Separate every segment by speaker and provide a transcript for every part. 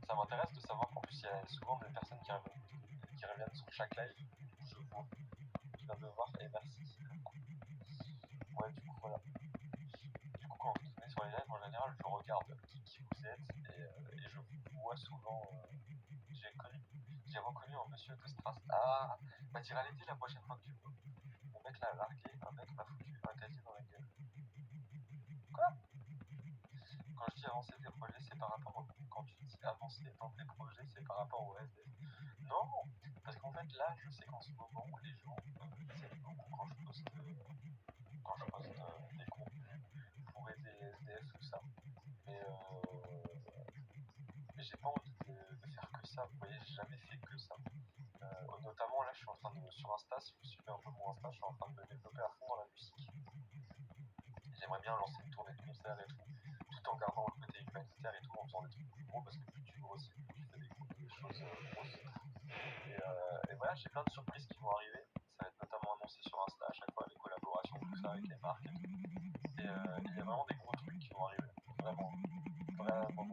Speaker 1: Ça m'intéresse de savoir qu'en plus il y a souvent des personnes qui reviennent sur chaque live. Je vois, je viens de voir et merci. Ouais, du coup voilà. Du coup quand vous venez sur les lives en général je regarde qui vous êtes et je vous vois souvent. J'ai reconnu un monsieur de Stras. Ah, bah tire à l'été la prochaine fois que tu veux. Mon mec l'a largué, un mec m'a foutu un casier dans la gueule. Quoi? Quand je dis avancer tes projets, c'est par rapport au... Quand tu dis avancer dans tes projets, c'est par rapport au SDF. Non, parce qu'en fait là, je sais qu'en ce moment, les gens ils aiment beaucoup quand je poste des contenus pour aider les SDF, tout ça. Mais j'ai pas envie de faire que ça. Vous voyez, j'ai jamais fait que ça. Notamment là, je suis en train de... Sur Insta, si vous suivez un peu mon Insta, je suis en train de me développer à fond dans la musique. J'aimerais bien lancer une tournée de concerts et tout en gardant le côté humanitaire et tout, en faisant des trucs plus gros, parce que plus tu grossis, plus tu fais des choses grosses. Et voilà, j'ai plein de surprises qui vont arriver. Ça va être notamment annoncé sur Insta à chaque fois, les collaborations, tout ça, avec les marques et tout. Et il y a vraiment des gros trucs qui vont arriver. Vraiment, vraiment.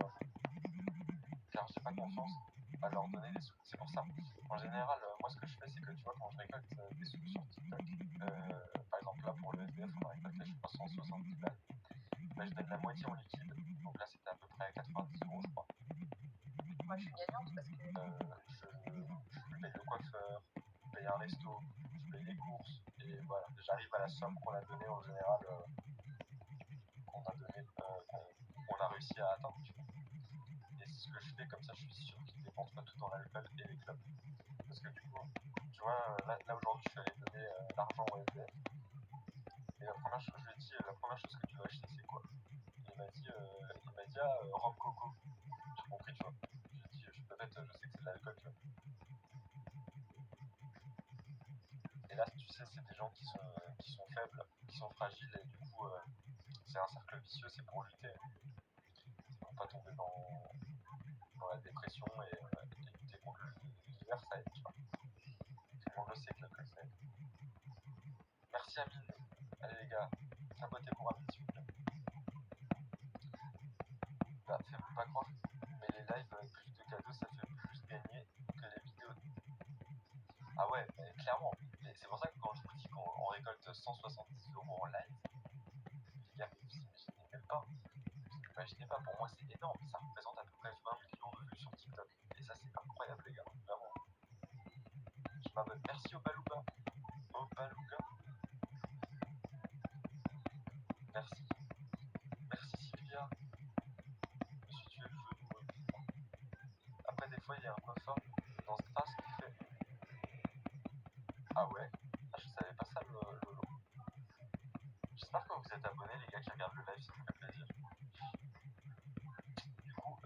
Speaker 1: Car j'ai pas confiance à leur donner des sous. C'est pour ça. En général, moi ce que je fais, c'est que tu vois, quand je récolte des sous sur TikTok, par exemple là pour le SDF, on a récolté je crois 170 balles. Bah, je donne la moitié en liquide, donc là c'était à peu près 90 € je crois.
Speaker 2: Moi je suis gagnante parce que
Speaker 1: je paye le coiffeur, je paye un resto, je paye les courses, et voilà, j'arrive à la somme qu'on a donnée en général, qu'on a réussi à atteindre, tu vois. Et c'est ce que je fais, comme ça je suis sûr qu'ils dépensent pas tout dans l'alcool et les clubs. Parce que du coup, tu vois, là aujourd'hui je suis allé donner l'argent au SDF, et la première chose, je lui ai dit, la première chose que tu dois acheter c'est quoi? Il m'a dit rhum coco. J'ai compris, tu vois. J'ai dit, peut-être, je sais que c'est de l'alcool, tu vois. Et là, tu sais, c'est des gens qui sont faibles, qui sont fragiles, et du coup, c'est un cercle vicieux, c'est pour lutter. C'est pour pas tomber dans la dépression et lutter contre l'hiver, ça aide, tu vois. Tout le monde le sait que l'alcool, ça aide. Merci Amine. Allez les gars, sabotez pour Amine, s'il vous plaît. Bah, fais-vous pas croire, mais les lives avec plus de cadeaux, ça fait plus gagner que les vidéos. Ah ouais, mais clairement. Mais c'est pour ça que quand je vous dis qu'on récolte 170 € en live, les gars, mais vous imaginez même pas. Vous imaginez pas, pour moi c'est énorme. Ça représente à peu près 20 millions de vues sur TikTok. Et ça c'est incroyable les gars, vraiment. Je m'abonne. Merci au Balouga. Au Balouga. Merci. Merci Sylvia. Je me suis tué le genou. Après des fois il y a un coiffeur dans ce trace qui fait. Ah ouais. Ah, je savais pas ça le lot. J'espère que vous êtes abonnés les gars qui regardent le live, ça me fait plaisir. Du coup,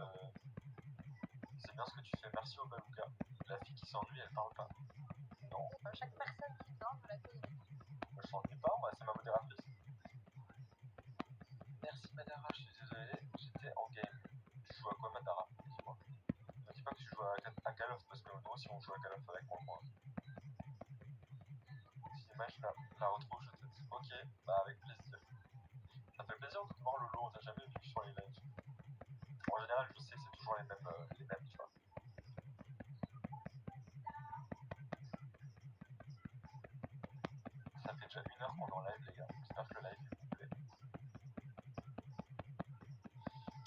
Speaker 1: c'est bien ce que tu fais. Merci au Balouga. La fille qui s'ennuie, elle parle pas. Non.
Speaker 2: chaque personne qui vient de l'accueil.
Speaker 1: Moi je s'ennuie pas, moi c'est ma modératrice. Merci Madara, je suis désolé, j'étais en game. Tu joues à quoi Madara? Dis-moi. Ne dis pas que tu joues à Call of parce que nous si on joue à Call of avec moi. Si l'image la retrouve, je te dis. Ok, bah avec plaisir. Ça fait plaisir de te voir le lot, on t'a jamais vu sur les lives. En général, je sais, c'est toujours les mêmes, tu vois. Ça fait déjà 1 heure qu'on est en live, les gars. J'espère que le live vous plaît.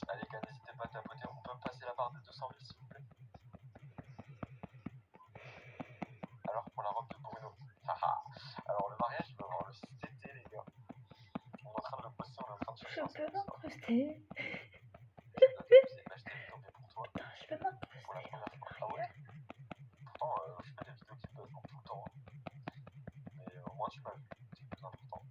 Speaker 1: Allez, les gars, n'hésitez pas à tapoter. On peut passer la barre des 200 000, s'il vous plaît. Alors, pour la robe de Bruno. Alors, le mariage, il va avoir le cet été, les gars. On est en train de le poster, on est en train de chercher un
Speaker 3: Je peux
Speaker 1: sponsor.
Speaker 3: m'incruster.
Speaker 1: Tu dois t'amuser. Bah, je t'invite, tant pis pour toi.
Speaker 3: Je peux m'incruster.
Speaker 1: Pour la première fois. Ah ouais? Pourtant, je fais des vidéos qui buzzent tout le temps. Mais au moins, tu m'as vu. C'est le plus important.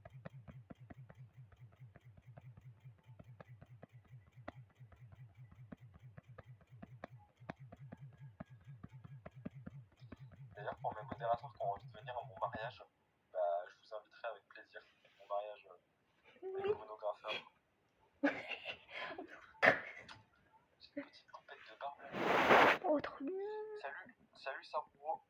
Speaker 1: D'ailleurs, pour mes modérateurs qui ont envie de venir à mon mariage, bah, je vous inviterai avec plaisir. Mon mariage avec Bruno Graffeur. J'ai une petite coupette de barbe.
Speaker 3: Oh, trop bien.
Speaker 1: Salut Sarouro.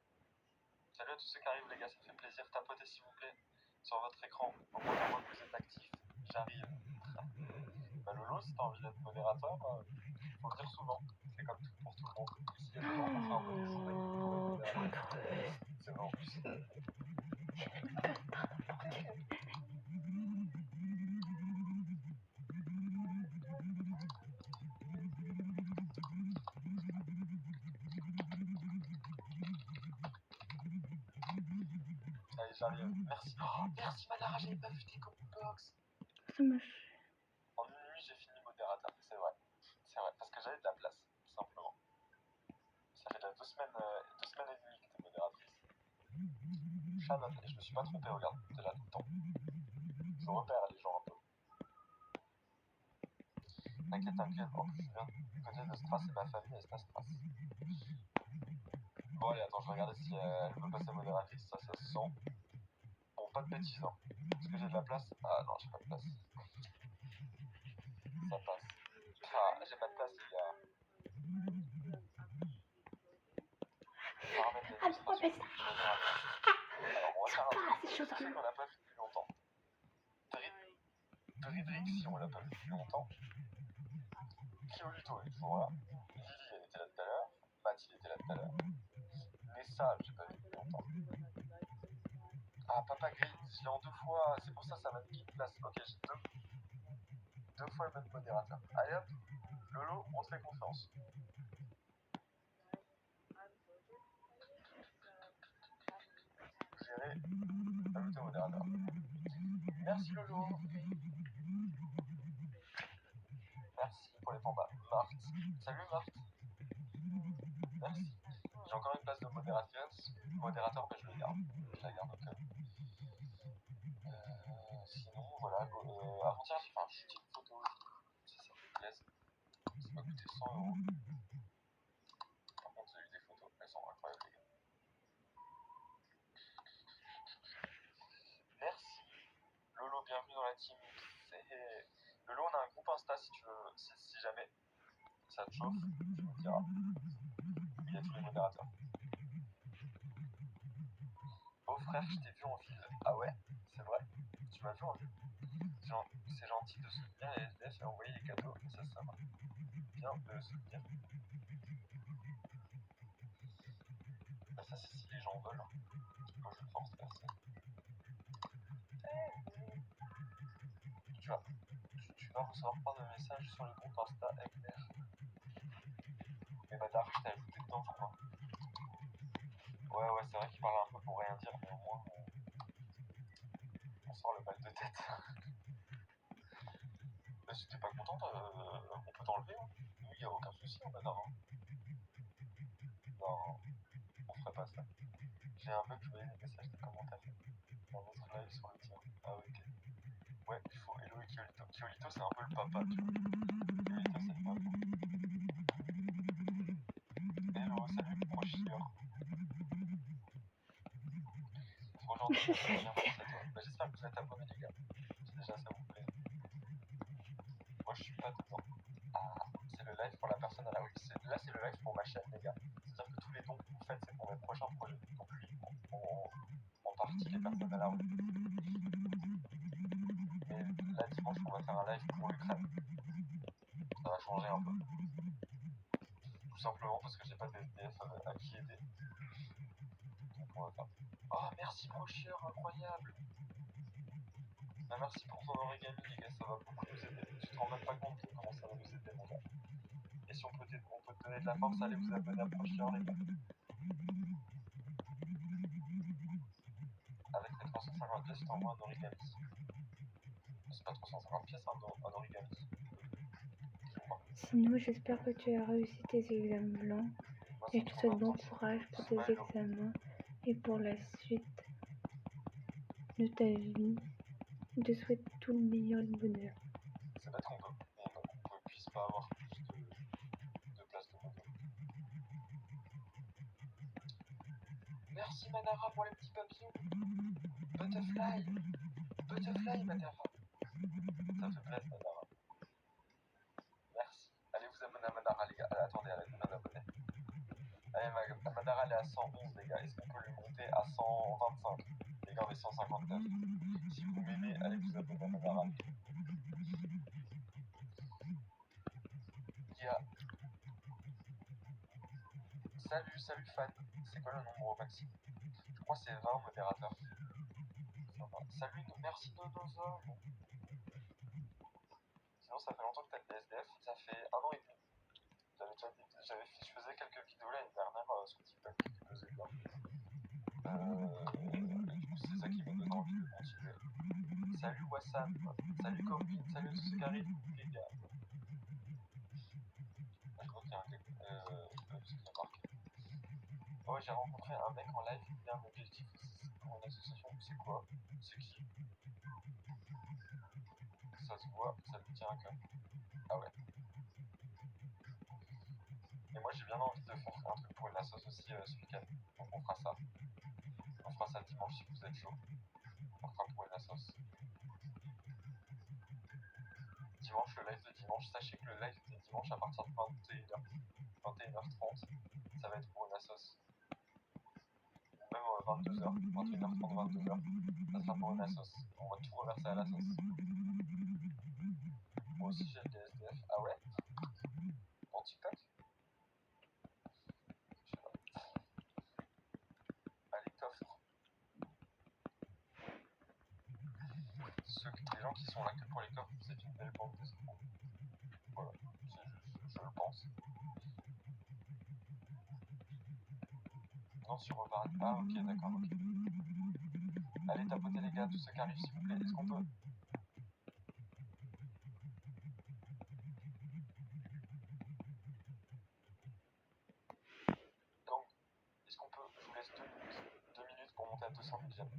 Speaker 1: Salut à tous ceux qui arrivent, les gars, ça fait plaisir. Tapotez s'il vous plaît sur votre écran. Au moins, on voit que vous êtes actifs. J'arrive. Bah, Lolo, si t'as envie d'être modérateur, faut le dire souvent. C'est comme tout pour tout le plus. Allez, j'arrive. Merci. Oh, merci Manara, j'avais pas vu tes combo box.
Speaker 3: Ça marche.
Speaker 1: En une nuit, j'ai fini modérateur, c'est vrai. C'est vrai, parce que j'avais de la place, tout simplement. Ça fait déjà 2 semaines et demie que t'es modératrice. Chan, et je me suis pas trompé, regarde, t'es là tout le temps. Je repère les gens un peu. T'inquiète, en plus je viens du côté de Stras et ma famille est à Stras. Bon allez, attends, je vais regarder si elle veut passer modératrice, ça se sent. Bon, pas de bêtises, hein. Est-ce que j'ai de la place? Ah non, j'ai pas de place. Ça passe. Ah, j'ai pas de place, les gars. On va remettre les illustrations. Alors, on va faire un truc. Je sais qu'on l'a pas vu depuis longtemps. Dridric, si on l'a pas vu depuis longtemps. Kyoluto est toujours là. Vivi, elle était là tout à l'heure. Math, il était là tout à l'heure. Nessa, j'ai pas vu depuis longtemps. Ah, Papa Grid, je l'ai en 2 fois. C'est pour ça m'a niqué une place. Ok, j'ai deux fois le même modérateur. Allez hop, Lolo, on te fait confiance. Gérer, ajouter modérateur. Merci Lolo. Merci pour les pambas. Marthe. Salut Marthe. Merci. J'ai encore une place de modérateur, mais je le garde. Je la garde au cas où. Sinon, voilà. Avant-hier, j'ai fait un shooting photo. Si ça vous plaise. Ça m'a coûté 100 €. Par contre, j'ai eu des photos. Elles sont incroyables, les gars. Merci. Lolo, bienvenue dans la team. Lolo, on a un groupe Insta si tu veux. Si jamais ça te chauffe, tu me diras. Il y a tous les modérateurs. Oh frère, je t'ai vu en ville. Ah ouais, c'est vrai. Tu m'as vu en ville. C'est gentil de soutenir les SDF et envoyer les cadeaux. Ça m'a bien de soutenir. Bah ça c'est si les gens veulent. Moi je force personne. Tu vas recevoir plein de messages sur le groupe Insta MR. Mais bâtard, je t'ai ajouté dedans je crois. Ouais, c'est vrai qu'il parle un peu pour rien dire, mais au moins on sort le mal de tête. Bah si t'es pas contente, on peut t'enlever. Hein. Nous, y a aucun souci en bâtard. Hein. Non, on ferait pas ça. J'ai un bug, je voyais les messages des commentaires dans notre live sur le tien. Ah ouais, ok. Ouais, il faut Hello et Kyolito. Kyolito, c'est un peu le papa, tu vois. Kyolito, c'est le papa. Hello, salut, prochieur. Aujourd'hui, ça va bien, merci à toi. Bah, j'espère que vous êtes abonnés, les gars. Si déjà ça vous plaît. Moi, je suis pas dedans. Ah, c'est le live pour la personne à la oui. Là, c'est le live pour ma chaîne, les gars. C'est-à-dire que tous les dons que vous faites, c'est pour mes prochains projets. Donc, lui, en partie, les personnes à la oui. Mais là, dimanche, on va faire un live pour l'Ukraine. Ça va changer un peu. Tout simplement parce que j'ai pas de SDF à qui aider. Donc, on va faire. Oh, merci, prochieur, incroyable! Bah, merci pour ton origami, les gars, ça va beaucoup nous aider. Tu te rends même pas compte de comment ça va nous aider, mon gars. Et si on peut te donner de la force, allez vous abonner à Prochieur, les gars. Avec les 350 pièces, je t'envoie un origami. C'est pas 350 pièces, un origami. Je crois.
Speaker 3: Sinon, j'espère que tu as réussi tes examens blancs.
Speaker 1: Moi,
Speaker 3: Et je te souhaite bon courage pour tes examens et pour la suite de ta vie. Je te souhaite tout le meilleur de bonheur.
Speaker 1: C'est bête qu'on puisse pas avoir plus de place de moto. Merci Manara pour les petits papillons. Butterfly Manara. Ça fait plaisir Manara. Merci. Allez vous abonner à Manara, les gars. Attendez, elle a combien d'abonnés? Allez, Manara, elle est à 111, les gars. Est-ce qu'on peut lui monter à 125? Les gars, on est 159. Si vous m'aimez, allez vous abonner à Manara. Yeah. Salut fan. C'est quoi le nombre au maxi? crois que c'est 20 modérateur. Salut, merci Nonozo. Sinon, ça fait longtemps que t'as des SDF. Ça fait 1 an et demi. Je faisais quelques vidéos l'année dernière sur TikTok qui faisaient bien. Du coup, c'est ça qui me donne envie de continuer. Salut Wassam, salut Corinne, salut tous ceux qui arrivent, les gars. Je crois qu'il y a un qui a marqué. Oh, j'ai rencontré un mec en live, il a un objectif aussi pour une association. C'est quoi? C'est qui? Ça se voit, ça me tient à cœur. Ah ouais. Et moi j'ai bien envie de faire un truc pour une assoce aussi ce week-end. Donc on fera ça. On fera ça dimanche si vous êtes chaud. On fera pour une assoce. Dimanche, le live de dimanche. Sachez que le live de dimanche à partir de 21h30, ça va être pour une assoce. Même 22h, 21h30, 22h. Ça sera pour une assoce. On va tout reverser à la sauce. Moi aussi j'ai le DSDF. Ah ouais? Pour TikTok? Je sais pas. Allez, coffre. Les gens qui sont là que pour les coffres, c'est une belle bande d'escrocs. Voilà, je le pense. Non, sur Reparade. Ah, ok, d'accord, ok. Allez, tapotez les gars, tous ceux qui arrivent, s'il vous plaît. Est-ce qu'on peut? Donc, est-ce qu'on peut? Je vous laisse 2 minutes. 2 minutes pour monter à 200 000 j'aime.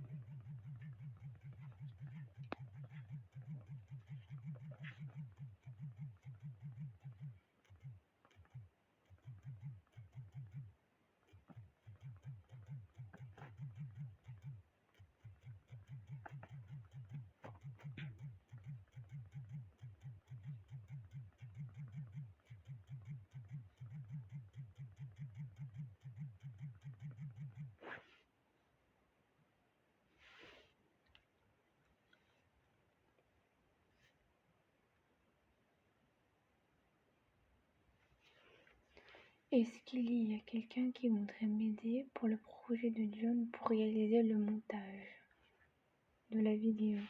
Speaker 3: Est-ce qu'il y a quelqu'un qui voudrait m'aider pour le projet de John pour réaliser le montage de la vidéo?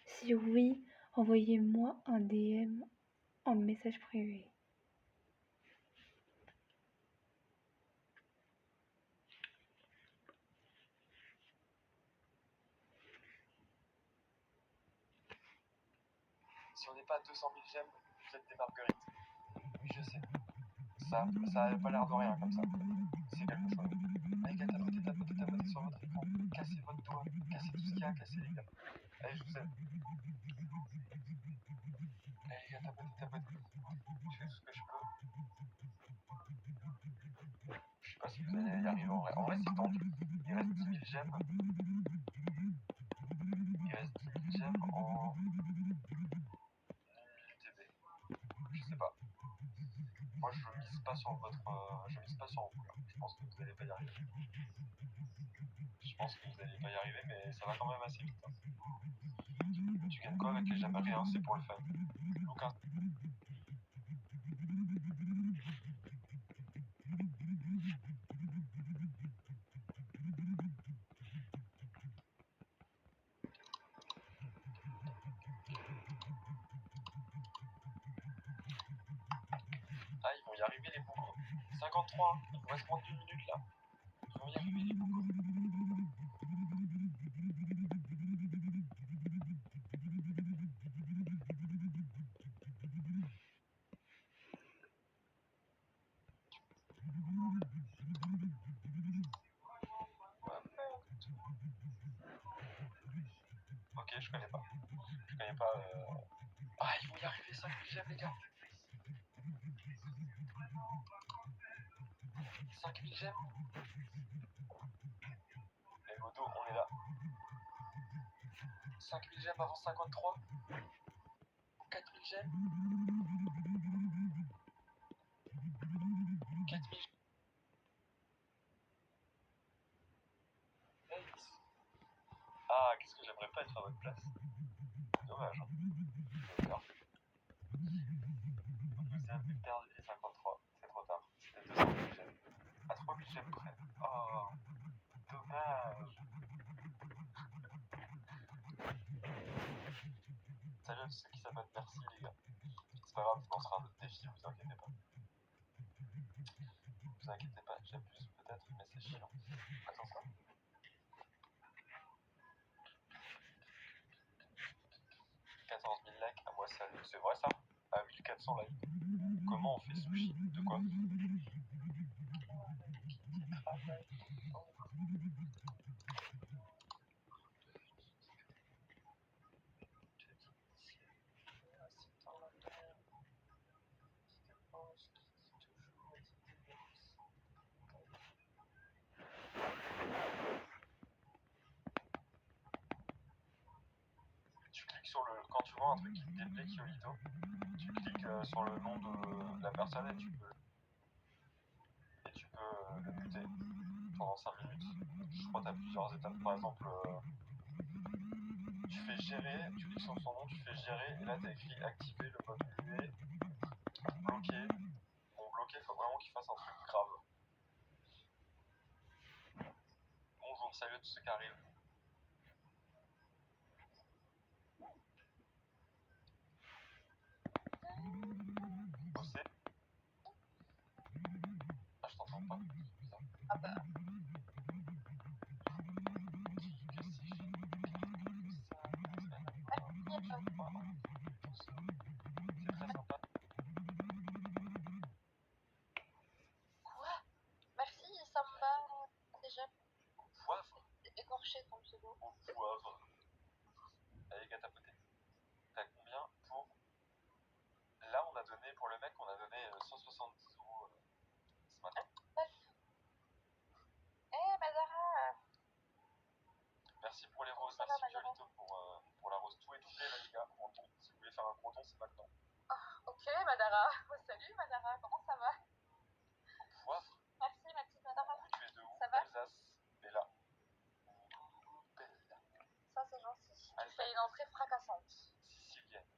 Speaker 3: Si oui, envoyez-moi un DM en message privé.
Speaker 1: Si on n'est pas à 200 000 j'aime, vous êtes des marguerites. Oui, je sais. Ça a pas l'air de rien comme ça. C'est quelque chose. Allez, gars, tapotez sur votre écran. Cassez votre doigt. Cassez tout ce qu'il y a à casser, les gars. Allez, je vous aide. Allez, les gars, tapotez. Je fais tout ce que je peux. Je sais pas si vous allez y arriver en vrai. En vrai, c'est tendu. Il reste 10 000 j'aime. Il reste 10 000 j'aime en UTB. Je sais pas. Moi, je mise pas sur votre. Je mise pas sur vous là. Je pense que vous allez pas y arriver. Je pense que vous allez pas y arriver, mais ça va quand même assez vite. Hein. Tu gagnes quoi avec les j'aime? Rien, c'est pour le fun. Lucas. Ah, ils vont y arriver les bougres. 53, il vous reste moins d'1 minute là. Ils vont y arriver les bougres. Ok, je connais pas. Je connais pas. Ah, ils vont y arriver 5000 j'aime les gars. 5000 j'aime. Et Modo, on est là. 5000 j'aime avant 53. 4000 j'aime. 4000 j'aime. Ah, qu'est-ce que j'aimerais pas être à votre place. Dommage. Hein. D'accord. Vous avez perdu les 53. C'est trop tard. C'était 200 000 j'aime. À 3000 j'aime près. Oh. Salut à tous ceux qui s'abonnent, merci les gars. C'est pas grave, on lancera un autre défi, vous inquiétez pas. Vous inquiétez pas, j'abuse peut-être, mais c'est chiant. Attends ça. 14 000 likes, à moi salut, c'est vrai ça? À 1400 likes. Comment on fait sushi? De quoi? Tu cliques sur le... Quand tu vois un truc qui te gameplay Kyolito, tu cliques sur le nom de la personne et tu peux le muter pendant 5 minutes. Je crois que tu as plusieurs étapes. Par exemple, tu fais gérer, tu cliques sur son nom, tu fais gérer, et là tu as écrit activer le mode muet, bloquer. Bon, bloquer, il faut vraiment qu'il fasse un truc grave. Bonjour, salut à tous ceux qui arrivent. Bosser. Ah, je t'entends pas.
Speaker 2: Ah bah,
Speaker 1: C'est très sympa.
Speaker 2: quoi? Merci, Samba. Déjà
Speaker 1: Au poivre.
Speaker 2: écorché ton pseudo.
Speaker 1: Au poivre. Allez, gars, tapoter. T'as combien pour... Là, on a donné, pour le mec, on a donné 170 € ce matin.
Speaker 2: Eh, Madara.
Speaker 1: Merci pour les roses,
Speaker 2: Ça va,
Speaker 1: merci
Speaker 2: Madara?
Speaker 1: Kyolito pour la rose. Tout est doublé là, les gars, en ton. Si vous voulez faire un gros don, c'est maintenant.
Speaker 2: Ok, Madara. Salut, Madara. Comment ça va?
Speaker 1: Au poivre.
Speaker 2: Merci, ma petite Madara.
Speaker 1: Tu es de où?
Speaker 2: Ça va?
Speaker 1: Alsace. Bella. Bella.
Speaker 2: Ça, c'est gentil. Tu fais une entrée fracassante.
Speaker 1: Sicilienne.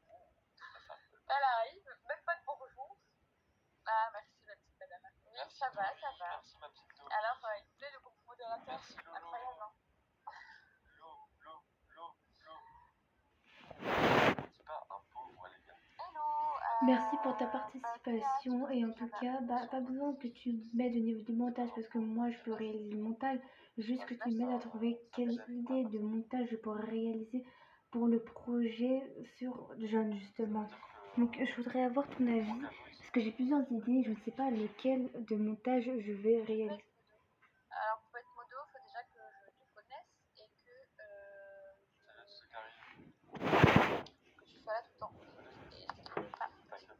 Speaker 2: Elle arrive, même pas de bonjour. Ah, merci, ma petite Madara. Oui,
Speaker 1: Merci,
Speaker 2: ça va,
Speaker 1: Domi.
Speaker 2: ça va.
Speaker 1: Merci, ma petite Domi.
Speaker 2: Alors, il te plaît le groupe modérateur?
Speaker 1: Merci, Lolo.
Speaker 2: Incroyable, hein?
Speaker 1: C'est pas un pauvre, les gars.
Speaker 2: Hello.
Speaker 3: Merci pour ta participation et en tout cas, pas besoin que tu m'aides au niveau du montage parce que moi je peux réaliser le montage, juste que tu m'aides à trouver quelle idée de montage je pourrais réaliser pour le projet sur John justement. Donc je voudrais avoir ton avis parce que j'ai plusieurs idées, je ne sais pas lequel de montage je vais réaliser.
Speaker 2: Alors, pour être modo, il faut déjà que je te connaisse et que
Speaker 1: Salut à tous ceux qui arrivent.
Speaker 2: tu sois là tout le temps. Et je te connais pas.
Speaker 1: T'inquiète.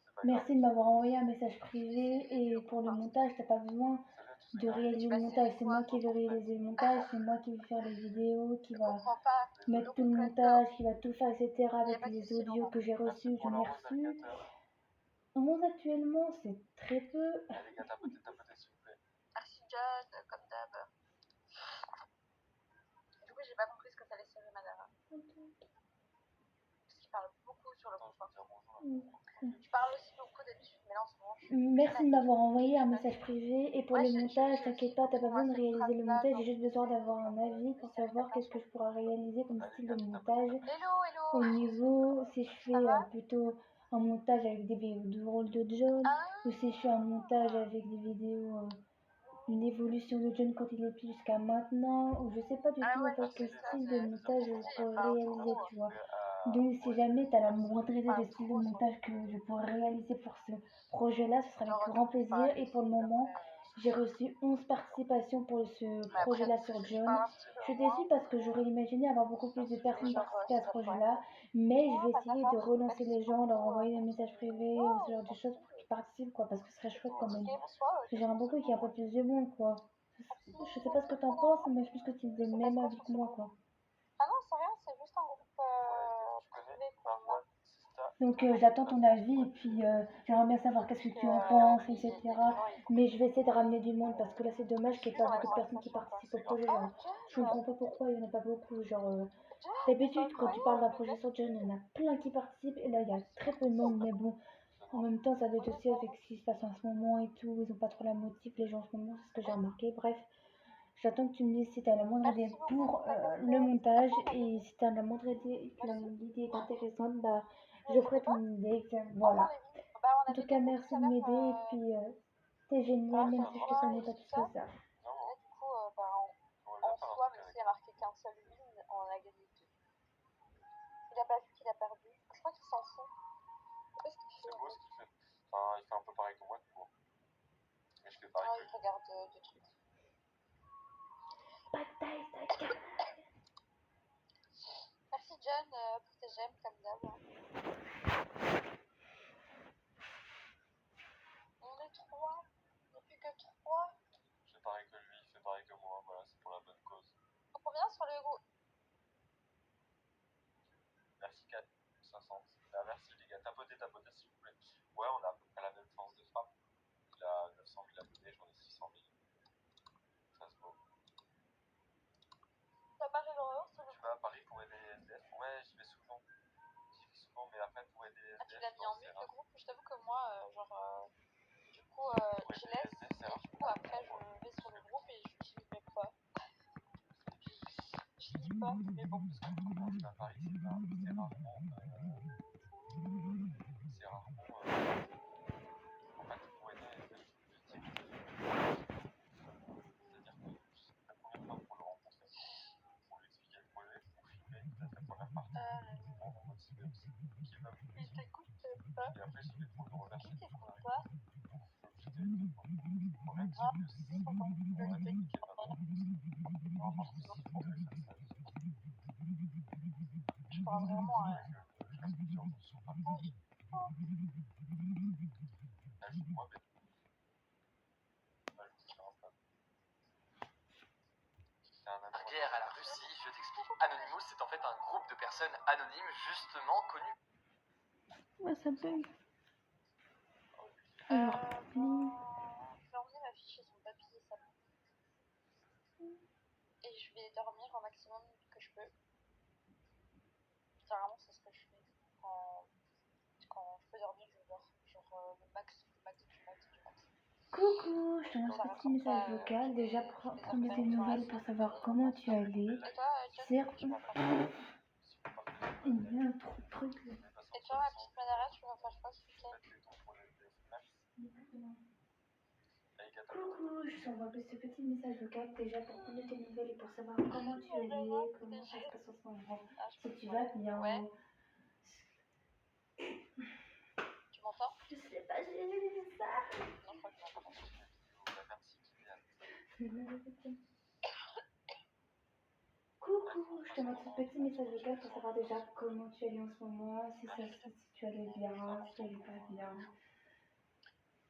Speaker 1: C'est pas
Speaker 3: Merci de m'avoir envoyé un message privé et pour le montage, t'as pas besoin
Speaker 1: Salut à tous ceux
Speaker 3: de
Speaker 1: qui arrivent.
Speaker 3: réaliser le montage, c'est moi qui vais réaliser le montage, c'est moi qui vais faire les vidéos, qui
Speaker 2: Je
Speaker 3: va
Speaker 2: comprends pas.
Speaker 3: mettre tout le montage, qui va tout faire, etc. avec
Speaker 2: pas de
Speaker 3: les
Speaker 2: souci,
Speaker 3: audios
Speaker 2: Laurent.
Speaker 3: que j'ai
Speaker 1: Merci
Speaker 3: reçus,
Speaker 1: pour
Speaker 3: j'en
Speaker 1: la
Speaker 3: ai
Speaker 1: rose
Speaker 3: reçu.
Speaker 1: alligator.
Speaker 3: Moi actuellement, c'est très peu.
Speaker 1: Allez, les gars, tapotez, s'il vous plaît.
Speaker 2: Merci, John, comme d'hab. Du coup, j'ai pas compris ce que t'allais servir, Madara. Parce qu'il parle beaucoup sur le
Speaker 1: Attends,
Speaker 2: groupe.
Speaker 1: je vais dire bonjour.
Speaker 2: Tu parles aussi beaucoup d'habitude, mais là en ce moment, je suis.
Speaker 3: Merci de m'avoir envoyé un message privé et pour le montage, t'inquiète pas, t'as pas besoin de réaliser le montage, j'ai juste besoin d'avoir un avis pour savoir qu'est-ce que je pourrais réaliser comme style de montage.
Speaker 2: Hello.
Speaker 3: Au niveau, si je fais plutôt un montage avec des vidéos de rôle de John, ou si je fais un montage avec des vidéos, une évolution de John quand il est plus jusqu'à maintenant, ou je sais pas du tout en fait quel style de montage je pourrais réaliser, tu vois. Donc si jamais tu as la moindre idée de style de montage que je pourrais réaliser pour ce projet-là, ce sera avec grand plaisir. Et pour le moment, j'ai reçu 11 participations pour ce projet-là sur John. Je suis déçue parce que j'aurais imaginé avoir beaucoup plus de personnes participer à ce projet-là, mais je vais essayer de relancer les gens, leur envoyer des messages privés ou ce genre de choses pour qu'ils participent, quoi, parce que ce serait chouette quand même. Parce que j'aimerais beaucoup qu'il y ait un peu plus de monde, quoi. Je sais pas ce que t'en penses, mais je pense que tu es le même avis que moi, quoi.
Speaker 2: Ah non, c'est rien, c'est juste un groupe
Speaker 1: Tu connais Marwan, Sista.
Speaker 3: Donc j'attends ton avis et puis j'aimerais bien savoir qu'est-ce que tu en penses, etc. Mais je vais essayer de ramener du monde parce que là c'est dommage qu'il n'y ait pas beaucoup de personnes qui participent au projet. Genre, je comprends pas pourquoi il n'y en a pas beaucoup. Genre, d'habitude quand tu parles d'un projet sur John, il y en a plein qui participent et là il y a très peu de monde. Mais bon, en même temps ça doit être aussi avec ce qui se passe en ce moment et tout. Ils ont pas trop la motive les gens en ce moment, c'est ce que j'ai remarqué. Bref, J'attends que tu me dises si tu as la moindre idée
Speaker 2: Merci beaucoup,
Speaker 3: pour
Speaker 2: d'accord,
Speaker 3: le montage
Speaker 2: d'accord.
Speaker 3: et si tu as la moindre idée et que
Speaker 2: Merci.
Speaker 3: l'idée est intéressante, bah
Speaker 2: Vous
Speaker 3: je
Speaker 2: inquiétez
Speaker 3: ferai
Speaker 2: pas.
Speaker 3: ton idée.
Speaker 2: Enfin,
Speaker 3: Voilà.
Speaker 2: les vignes. Bah, on
Speaker 3: En tout
Speaker 2: avait
Speaker 3: cas,
Speaker 2: dit
Speaker 3: merci
Speaker 2: tout à
Speaker 3: de
Speaker 2: l'heure,
Speaker 3: m'aider et puis t'es génial, même si je te connais pas plus que ça.
Speaker 1: Non,
Speaker 2: Et là, du coup, bah,
Speaker 1: on va
Speaker 2: en
Speaker 1: faire un
Speaker 2: soi,
Speaker 1: truc
Speaker 2: même
Speaker 1: avec.
Speaker 2: s'il a marqué qu'un seul win, on a gagné 2. Il a pas vu qu'il a perdu. Je crois qu'il s'en fout. Qu'est-ce qu'il fait?
Speaker 1: C'est beau ce qu'il fait. Enfin, il fait un peu pareil que moi, du coup. Mais je fais pareil
Speaker 2: Ah,
Speaker 1: que
Speaker 2: il
Speaker 1: lui.
Speaker 2: regarde des trucs.
Speaker 3: Bataille de canal.
Speaker 2: Merci John pour tes gemmes, comme d'hab. On est 3. Il n'y a plus que 3.
Speaker 1: Je fais pareil que lui, il fait pareil que moi. Voilà, c'est pour la bonne cause.
Speaker 2: Combien sur le groupe?
Speaker 1: Merci 460. Ah, merci les gars, tapotez s'il vous plaît. Ouais, on a à peu près la même force de frappe. Il a 900 000 abonnés, j'en ai 600 000. Ça se vaut.
Speaker 2: T'as pas fait l'horreur sur le
Speaker 1: Tu vas à Paris pour aider les SDF? Ouais, j'y vais souvent. Mais après pour aider les SDF.
Speaker 2: Ah, tu l'as mis en mute le groupe? Je t'avoue que moi, du coup,
Speaker 1: Pour
Speaker 2: je
Speaker 1: aider les
Speaker 2: laisse
Speaker 1: SDF, c'est
Speaker 2: et
Speaker 1: rare.
Speaker 2: du coup, après, je vais sur le groupe et j'utilise même pas. Je dis pas, mais bon.
Speaker 1: Parce que quand je vais à Paris, c'est rarement. C'est rarement. En fait, pour aider les SDF, je suis obligé de dire c'est-à-dire que je sais pas combien de fois pour le rencontrer, pour lui expliquer le projet, pour filmer peut-être la première partie, pour le motiver aussi, qu'il va me
Speaker 2: Il t'écoute pas.
Speaker 1: et après j'y vais pour le remercier.
Speaker 2: Qui t'écoute pas?
Speaker 1: Je suis obligé de moi même
Speaker 2: Ah,
Speaker 1: si c'est pas bon,
Speaker 2: je
Speaker 1: ouais,
Speaker 2: vais
Speaker 1: qui est pas bon. Non, par contre, c'est pour lui faire ça.
Speaker 2: Je pense vraiment à.
Speaker 1: Je reste confiant sur pas moi, mais sur Insta. C'est un
Speaker 4: La guerre à la Russie, je t'explique. Anonymous, c'est en fait un groupe de personnes anonymes justement connues.
Speaker 3: Ouais, ça bug.
Speaker 2: Je
Speaker 3: Alors,
Speaker 2: vais emmener ma fille chez son papy et sa maman. Et je vais dormir au maximum que je peux. Généralement, c'est ce que je fais. Quand je peux dormir, je dors. Genre le max du max du max du max.
Speaker 3: coucou, je t'envoie ce petit message vocal déjà pour prendre des nouvelles pour savoir comment tu allais.
Speaker 2: Et toi, John,
Speaker 3: C'est
Speaker 2: tu vas faire
Speaker 3: il y a un trop de trucs.
Speaker 2: Et toi, ma petite Madara, tu vas faire quoi ce week-end?
Speaker 3: Coucou, je t'envoie ce petit message vocal déjà pour prendre tes nouvelles et pour savoir comment tu allais, comment ça se passe en ce moment. Si tu vas bien.
Speaker 2: Ouais. Tu m'entends?
Speaker 3: Je sais pas, j'ai vu ça.
Speaker 2: Non, je crois que je m'entends pas.
Speaker 3: Coucou, je te montre ce petit message vocal pour savoir déjà comment tu allais en ce moment, si tu allais bien, si tu allais pas bien.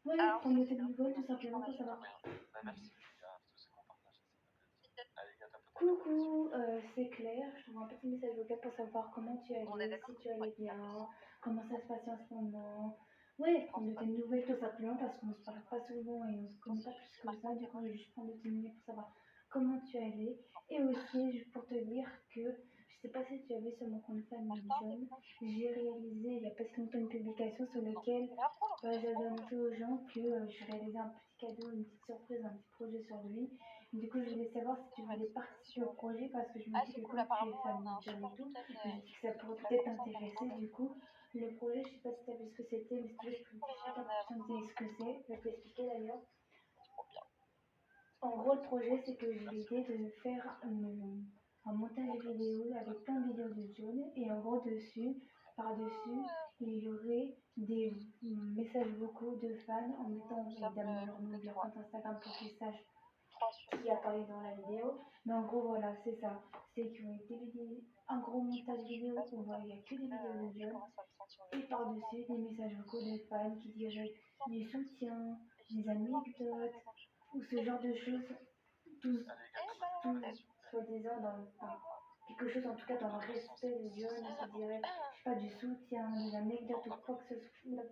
Speaker 3: Ouais,
Speaker 2: Alors,
Speaker 3: prendre tes nouvelles tout simplement pour savoir.
Speaker 1: Merci les gars, tout ce qu'on partage, allez les gars,
Speaker 3: Coucou, c'est Claire, je t'envoie un petit message vocal pour savoir comment tu allais, si tu allais bien, comment ça se passait en ce moment. Ouais, prendre de tes nouvelles tout simplement parce qu'on se parle pas souvent et on se connaît pas plus que ça, du coup je vais juste prendre de tes nouvelles pour savoir comment tu allais. Et aussi juste pour te dire que, je sais pas si tu as vu sur mon compte fan de John, j'ai réalisé il y a pas si longtemps une publication sur laquelle j'avais annoncé aux gens que je réalisais un petit cadeau, une petite surprise, un petit projet sur lui. Du coup, je voulais savoir si tu voulais participer au projet parce que je me dis que comme tu es fan de John et tout, je me dis que ça pourrait peut-être t'intéresser. Du coup, le projet, je sais pas si tu as vu ce que c'était, mais si tu veux, je peux te dire ce que c'est. Je vais t'expliquer d'ailleurs. En gros, le projet, c'est que j'ai l'idée de faire un montage vidéo avec plein de vidéos de John. Et en gros, par-dessus, il y aurait des messages vocaux de fans en mettant évidemment leur nom, leur compte Instagram pour qu'ils sachent qui a parlé dans la vidéo. Mais en gros, voilà, c'est ça. C'est qu'il y aurait des vidéos, un gros montage vidéo où il n'y a que des vidéos de John. Et par-dessus, des messages vocaux de fans qui diraient du soutien, des anecdotes, ou ce genre de choses, tout soi-disant quelque chose en tout cas dans le respect de John, qui dirait, je sais pas, du soutien, des anecdotes ou quoi que ce soit.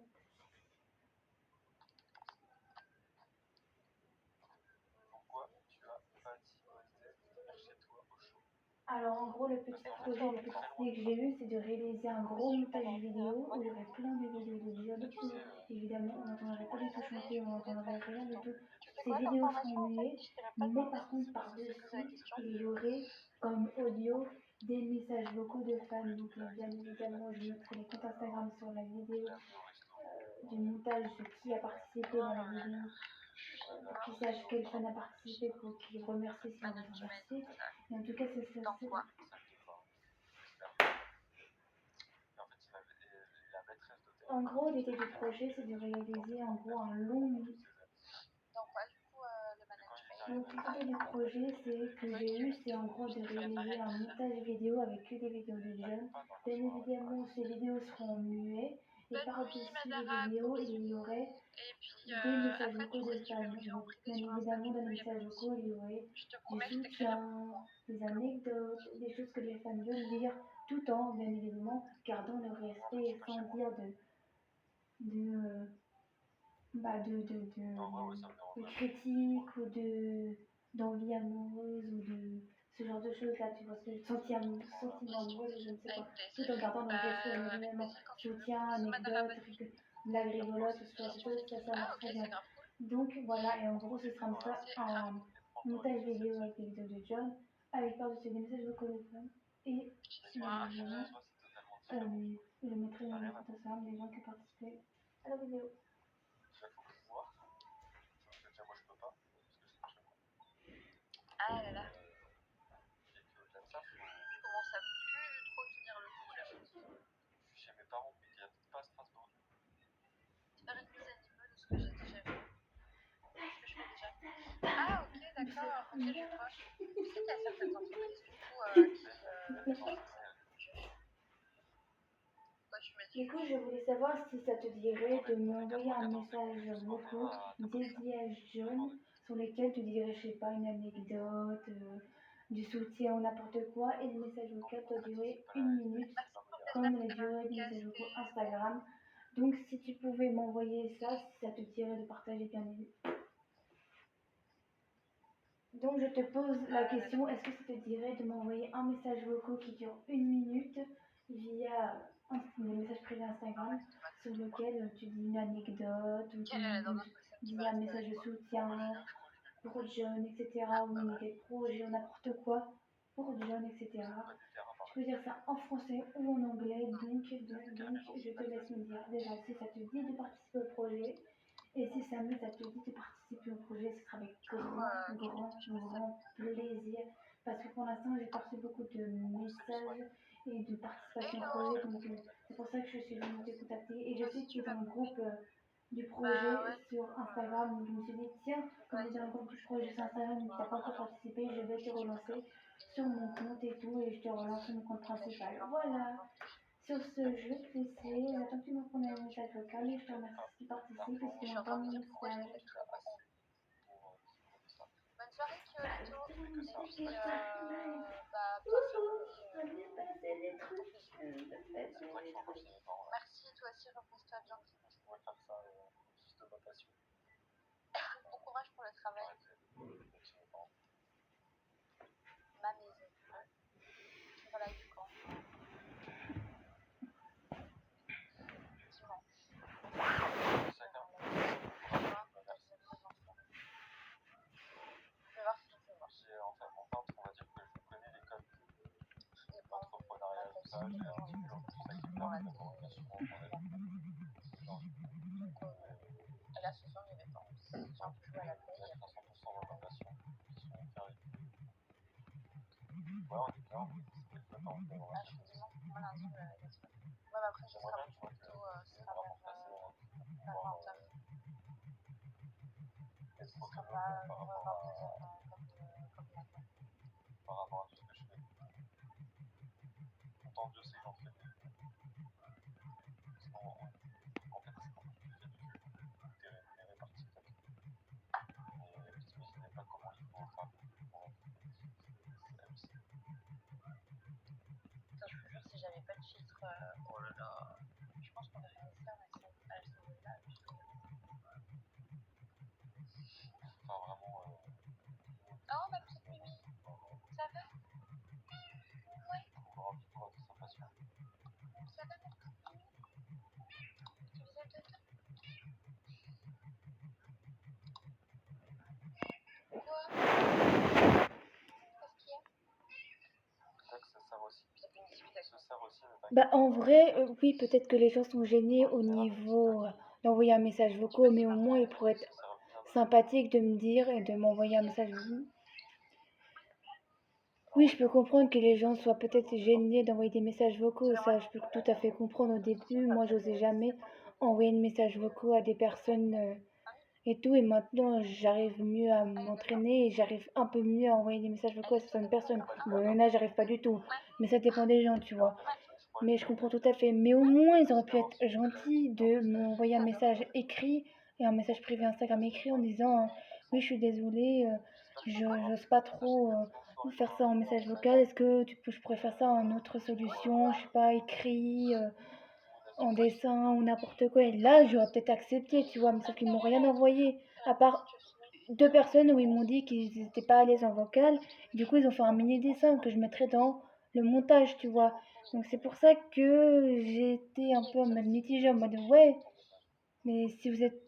Speaker 1: Pourquoi tu as pas dit aux SDF de venir chez toi au chaud?
Speaker 3: Alors en gros, le petit projet, le petit idée que j'ai eu, c'est de réaliser un gros montage vidéo où il y aurait plein de vidéos de John où évidemment on n'entendrait pas du tout chanter, on n'entendrait rien du tout. Ces vidéos seront muées, mais par contre par-dessus, il y aurait comme audio des messages vocaux de fans. Donc bien évidemment, je mettrai les comptes Instagram sur la vidéo du montage de qui a participé dans la vidéo. Pour qu'ils sachent quel fan a participé, pour qu'ils remercient s'ils veulent remercier. Mais en tout cas, c'est ça. En gros, l'idée du projet, c'est de réaliser en gros un long. Donc l'idée du projet, c'est que j'ai eu, c'est en gros de réaliser un montage vidéo avec que des vidéos de John. Bien évidemment, ces vidéos seront muets et par-dessus les vidéos, il y aurait des messages vocaux de fans. Donc bien évidemment, dans les messages vocaux, il y aurait du soutien, des anecdotes, des choses que les fans veulent dire, tout en, bien évidemment, gardant le respect et sans dire de critiques ou d'envie amoureuse ou de ce genre de choses là, tu vois, ce sentiment amoureux, je ne sais pas, tout en gardant dans le respect énormément, soutien, anecdote, blague rigolote, ce genre de choses, ça marche très bien. Donc voilà, et en gros ce sera ça, un montage vidéo avec des vidéos de John, avec par-dessus des messages vocaux de femmes, et bien évidemment, je mettrai dans les photos Instagram des gens qui ont participé à la vidéo.
Speaker 2: Ah là là. Je commence à plus trop tenir le coup là.
Speaker 1: Je suis chez mes parents, mais il n'y a pas à Strasbourg.
Speaker 2: Faire une mise à niveau de ce que j'ai déjà vu. Ce que je fais déjà. Ah ok, d'accord. Ok, je vois. Je sais qu'il y a certaines entreprises du coup
Speaker 3: Du coup, je voulais savoir si ça te dirait de m'envoyer un message vocal dédié à John sur lequel tu dirais, je sais pas, une anecdote, du soutien ou n'importe quoi, et le message vocal doit durer 1 minute, comme la durée des messages vocaux Instagram. Donc, si tu pouvais m'envoyer ça, si ça te dirait de partager, bien évidemment. Donc, je te pose la question, est-ce que ça te dirait de m'envoyer un message vocal qui dure 1 minute via des messages privés Instagram sur lequel tu dis une anecdote ou tu dis un message de soutien pour John, etc. ou une idée de projet ou n'importe quoi pour John, etc. Tu peux dire ça en français ou en anglais, donc je te laisse me dire déjà si ça te dit de participer au projet. Et si Samuel, ça te dit de participer au projet, ce sera avec grand plaisir. Parce que pour l'instant, j'ai pas reçu beaucoup de messages et de participation au projet. Donc, c'est pour ça que je suis venue te contacter. Et je sais que tu es dans le groupe du projet sur Instagram. Donc, je me suis dit, tiens, comme tu es dans le groupe du projet sur Instagram et que tu n'as pas encore participé, je vais te relancer sur mon compte et tout. Et je te relance sur mon compte principal. Voilà. Sur ce, je vais te laisser. J'attends que tu me prennes un message vocal et je te remercie si tu participes et si tu m'envoies mon message.
Speaker 2: Bonne soirée, Kyolito. Et puis,
Speaker 3: passer les trucs.
Speaker 2: merci, toi aussi, repose-toi bien. Bon courage pour le travail. Ma maison. Voilà, du camp. Et là, ce soir, j'avais pas envie. J'ai un peu joué à la play. Ah, je suis disant, moi, lundi, ouais, mais après, ce sera plutôt, ce sera vers 20h. Ce sera pas 22h comme maintenant.
Speaker 1: Par rapport à tout ce que je fais. Autant Dieu sait que j'en fais des. Sinon, en fait, t'es rémunéré par TikTok. Mais vous imaginez pas comment il faut faire pour c'est hallucinant.
Speaker 2: Putain, je vous jure, si j'avais pas de filtre, oh là là, je pense qu'on aurait mis ça, mais elles sont là.
Speaker 1: Enfin, vraiment.
Speaker 2: Oh, ma petite Mimi, ça va?
Speaker 1: se sert aussi, ne t'inquiète
Speaker 3: Bah,
Speaker 1: pas.
Speaker 3: en vrai, oui, peut-être que les gens sont gênés au niveau d'envoyer un message vocal, mais au moins ils pourraient être
Speaker 1: Ça sert bien.
Speaker 3: sympathiques de me dire et de m'envoyer un message. Oui, je peux comprendre que les gens soient peut-être gênés d'envoyer des messages vocaux, ça je peux tout à fait comprendre au début. Moi, j'osais jamais envoyer de messages vocaux à des personnes et tout, et maintenant j'arrive mieux à m'entraîner et j'arrive un peu mieux à envoyer des messages vocaux à certaines personnes. Bon, il y en a, j'arrive pas du tout, mais ça dépend des gens, tu vois. Mais je comprends tout à fait. Mais au moins, ils auraient pu être gentils de m'envoyer un message écrit et un message privé Instagram écrit en disant oui, je suis désolée, j'ose pas trop faire ça en message vocal. Est-ce que je pourrais faire ça en autre solution, je sais pas, écrit, en dessin ou n'importe quoi. Et là, j'aurais peut-être accepté, tu vois, mais sauf qu'ils m'ont rien envoyé. À part 2 personnes où ils m'ont dit qu'ils n'étaient pas à l'aise en vocal. Du coup, ils ont fait un mini dessin que je mettrai dans le montage, tu vois. Donc c'est pour ça que j'ai été un peu en mode mitigée, en mode ouais, mais si vous n'êtes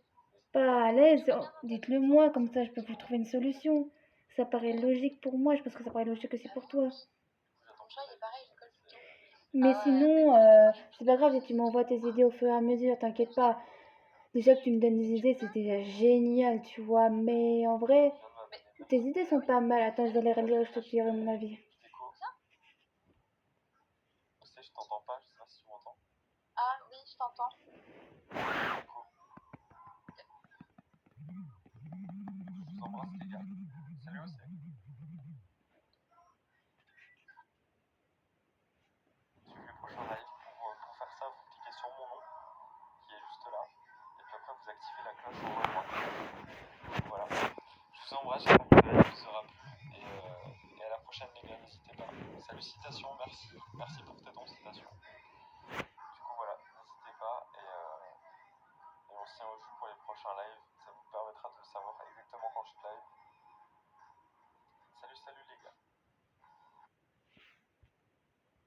Speaker 3: pas à l'aise, dites-le moi, comme ça je peux vous trouver une solution. Ça paraît logique pour moi, je pense que ça paraît logique aussi pour toi.
Speaker 2: Ton chat, il est pareil, il colle tout le temps.
Speaker 3: Mais
Speaker 2: Ah ouais,
Speaker 3: sinon, c'est pas grave si tu m'envoies tes idées au fur et à mesure, t'inquiète pas. Déjà que tu me donnes des idées, c'est déjà génial, tu vois. Mais en vrai, tes idées sont pas mal. Attends, je dois les relire et je te dirai mon avis.
Speaker 1: Déco. Tu sais, je t'entends pas, je sais pas si tu m'entends.
Speaker 2: Ah oui, je t'entends.
Speaker 1: Déco. Je vous embrasse les gars. Salut aussi. Tu fais le prochain live pour faire ça, vous cliquez sur mon nom qui est juste là. Et puis après vous activez la cloche en haut à droite. Voilà. Je vous embrasse, j'espère que la live vous aura plu. Et à la prochaine les gars, n'hésitez pas. Salutations, merci. Merci pour tes dons, citations.